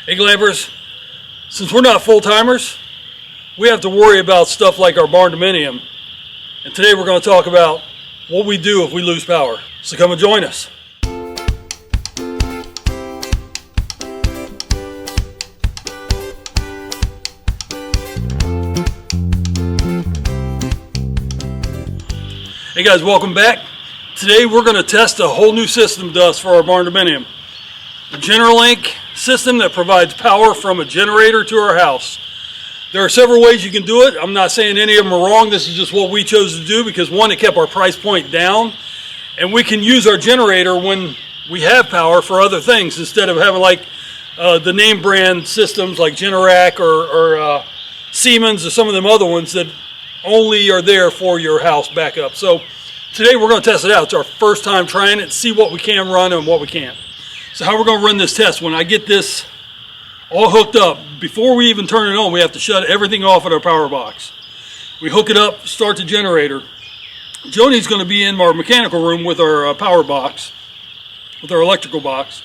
Hey glampers, since we're not full-timers, we have to worry about stuff like our Barndominium. And today we're going to talk about what we do if we lose power. So come and join us. Hey guys, welcome back. Today we're going to test a whole new system to us for our Barndominium. A Generlink system that provides power from a generator to our house. There are several ways you can do it. I'm not saying any of them are wrong. This is just what we chose to do because one, it kept our price point down, and we can use our generator when we have power for other things instead of having like the name brand systems like Generlink or Siemens or some of them other ones that only are there for your house backup. So today we're going to test it out. It's our first time trying it, see what we can run and what we can't. So how we're going to run this test, when I get this all hooked up, before we even turn it on, we have to shut everything off at our power box. We hook it up, start the generator. Joni's going to be in our mechanical room with our power box, with our electrical box.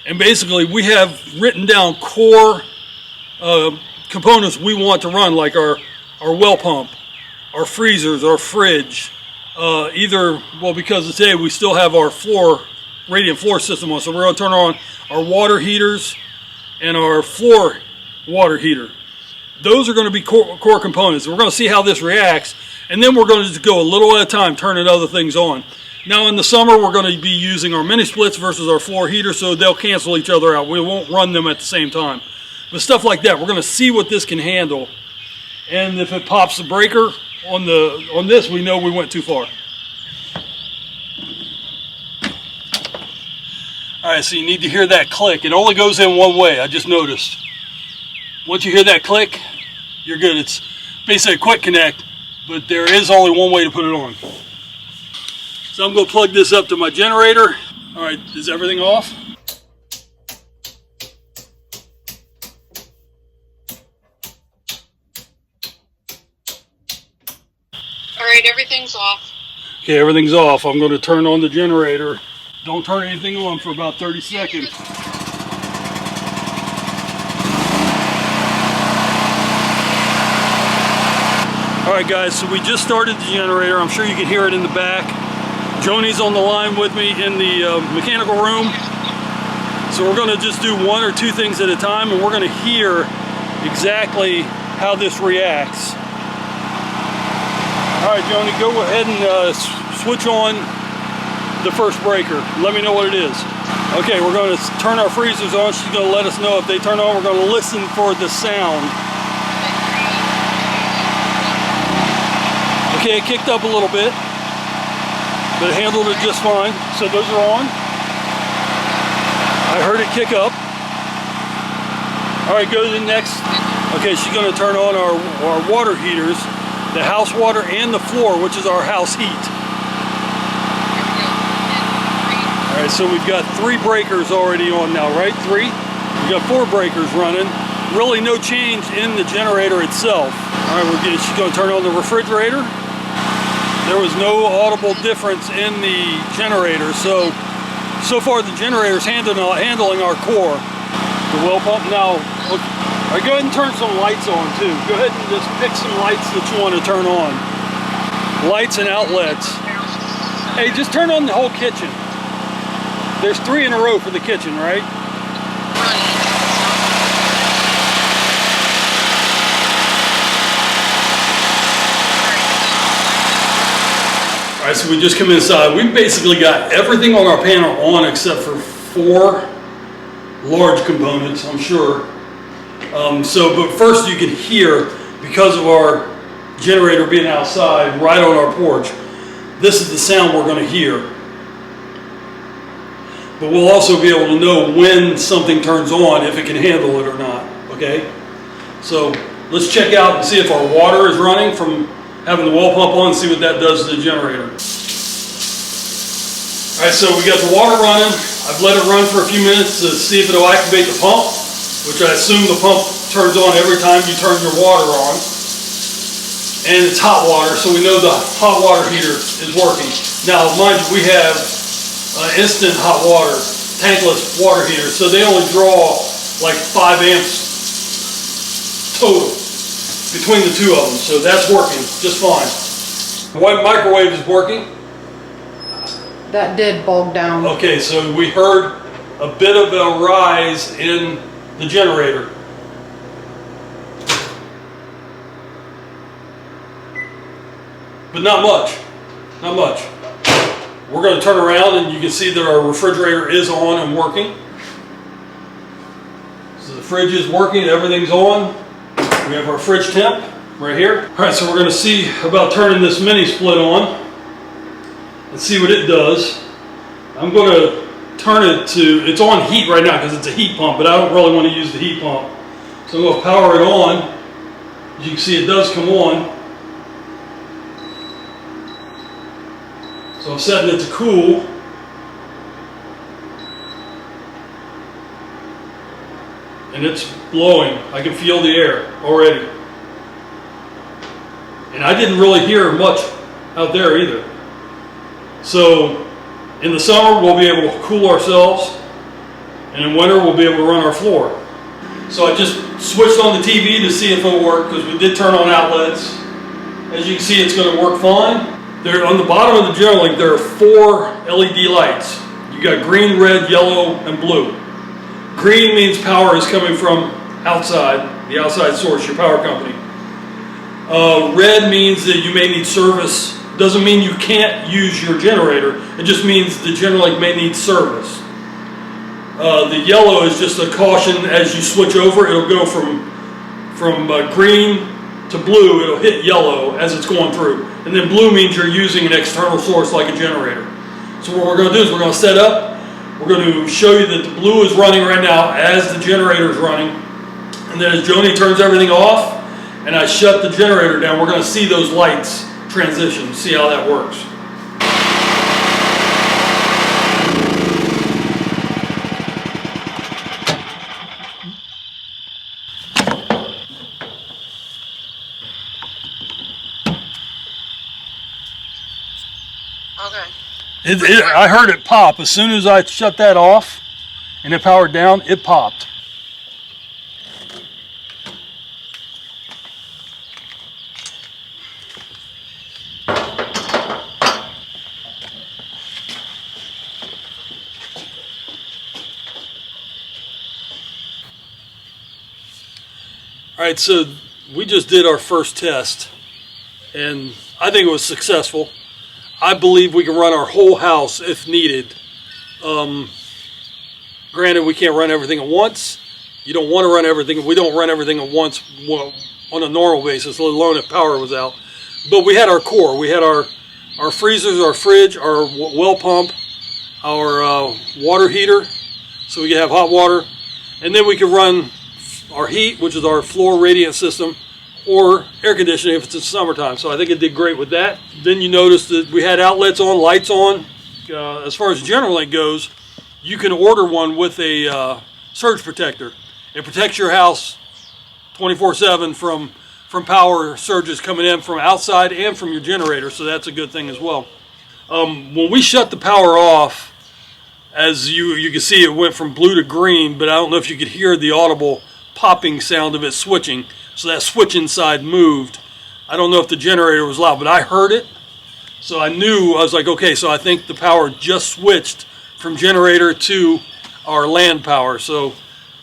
And basically we have written down core components we want to run, like our well pump, our freezers, our fridge. Because today we still have our radiant floor system on, so we're going to turn on our water heaters and our floor water heater. Those are going to be core components. We're going to see how this reacts, and then we're going to just go a little at a time, turning other things on. Now in the summer we're going to be using our mini splits versus our floor heater, so they'll cancel each other out. We won't run them at the same time. But stuff like that, we're going to see what this can handle, and if it pops the breaker on this, we know we went too far. Alright, so you need to hear that click. It only goes in one way, I just noticed. Once you hear that click, you're good. It's basically a quick connect, but there is only one way to put it on. So I'm going to plug this up to my generator. Alright, is everything off? Alright, everything's off. Okay, everything's off. I'm going to turn on the generator. Don't turn anything on for about 30 seconds. Alright guys, so we just started the generator. I'm sure you can hear it in the back. Joni's on the line with me in the mechanical room. So we're going to just do one or two things at a time, and we're going to hear exactly how this reacts. Alright Joni, go ahead and switch on the first breaker. Let me know what it is. Okay, we're going to turn our freezers on. She's going to let us know if they turn on. We're going to listen for the sound. Okay, it kicked up a little bit, but it handled it just fine. So those are on. I heard it kick up. All right, go to the next. Okay, she's going to turn on our water heaters, the house water and the floor, which is our house heat. Alright, so we've got 3 breakers already on now, right? 3? We've got 4 breakers running. Really no change in the generator itself. Alright, she's going to turn on the refrigerator. There was no audible difference in the generator, so far the generator's handling our core. The well pump now. Okay. Alright, go ahead and turn some lights on too. Go ahead and just pick some lights that you want to turn on. Lights and outlets. Hey, just turn on the whole kitchen. There's 3 in a row for the kitchen, right? Alright, so we just come inside. We've basically got everything on our panel on except for 4 large components, I'm sure. But first you can hear, because of our generator being outside, right on our porch, this is the sound we're going to hear. But we'll also be able to know when something turns on, if it can handle it or not, okay? So let's check out and see if our water is running from having the well pump on and see what that does to the generator. All right, so we got the water running. I've let it run for a few minutes to see if it'll activate the pump, which I assume the pump turns on every time you turn your water on. And it's hot water, so we know the hot water heater is working. Now, mind you, we have instant hot water, tankless water heaters, so they only draw like 5 amps total between the two of them. So that's working just fine. The white microwave is working. That did bog down. Okay, so we heard a bit of a rise in the generator. But not much, not much. We're going to turn around and you can see that our refrigerator is on and working. So the fridge is working, everything's on. We have our fridge temp right here. All right, so we're going to see about turning this mini split on and see what it does. I'm going to turn it to, it's on heat right now because it's a heat pump, but I don't really want to use the heat pump. So I'm going to power it on. As you can see, it does come on. So I'm setting it to cool. And it's blowing. I can feel the air already. And I didn't really hear much out there either. So in the summer we'll be able to cool ourselves, and in winter we'll be able to run our floor. So I just switched on the TV to see if it'll work because we did turn on outlets. As you can see, it's going to work fine. There, on the bottom of the Generlink, there are 4 LED lights. You got green, red, yellow, and blue. Green means power is coming from outside, the outside source, your power company. Red means that you may need service. Doesn't mean you can't use your generator. It just means the Generlink may need service. The yellow is just a caution as you switch over. It'll go from green to blue. It'll hit yellow as it's going through. And then blue means you're using an external source like a generator. So what we're going to do is we're going to set up. We're going to show you that the blue is running right now as the generator is running. And then as Joni turns everything off and I shut the generator down, we're going to see those lights transition, see how that works. Okay. I heard it pop. As soon as I shut that off and it powered down, it popped. All right, so we just did our first test and I think it was successful. I believe we can run our whole house if needed. Granted, we can't run everything at once. You don't want to run everything. We don't run everything at once on a normal basis, let alone if power was out. But we had our core. We had our freezers, our fridge, our well pump, our water heater, so we could have hot water. And then we could run our heat, which is our floor radiant system, or air conditioning if it's in summertime. So I think it did great with that. Then you notice that we had outlets on, lights on. As far as Generlink goes, you can order one with a surge protector. It protects your house 24/7 from power surges coming in from outside and from your generator, so that's a good thing as well. When we shut the power off, as you can see, it went from blue to green, but I don't know if you could hear the audible popping sound of it switching. So that switch inside moved. I don't know if the generator was loud, but I heard it. So I knew, I was like, okay, so I think the power just switched from generator to our land power. So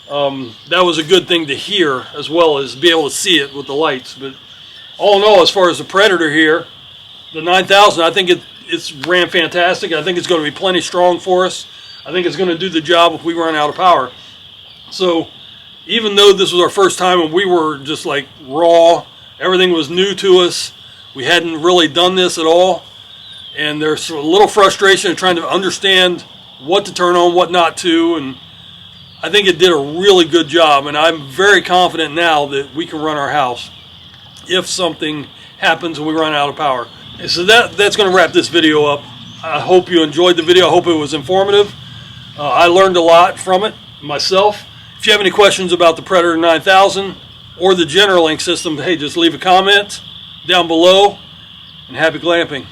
that was a good thing to hear, as well as be able to see it with the lights. But all in all, as far as the Predator here, the 9000, I think it's ran fantastic. I think it's going to be plenty strong for us. I think it's going to do the job if we run out of power. So even though this was our first time and we were just like raw, everything was new to us, we hadn't really done this at all, and there's a little frustration in trying to understand what to turn on, what not to, and I think it did a really good job, and I'm very confident now that we can run our house if something happens and we run out of power. And so that's going to wrap this video up. I hope you enjoyed the video. I hope it was informative. I learned a lot from it myself. If you have any questions about the Predator 9000 or the Generlink system, hey, just leave a comment down below, and happy glamping.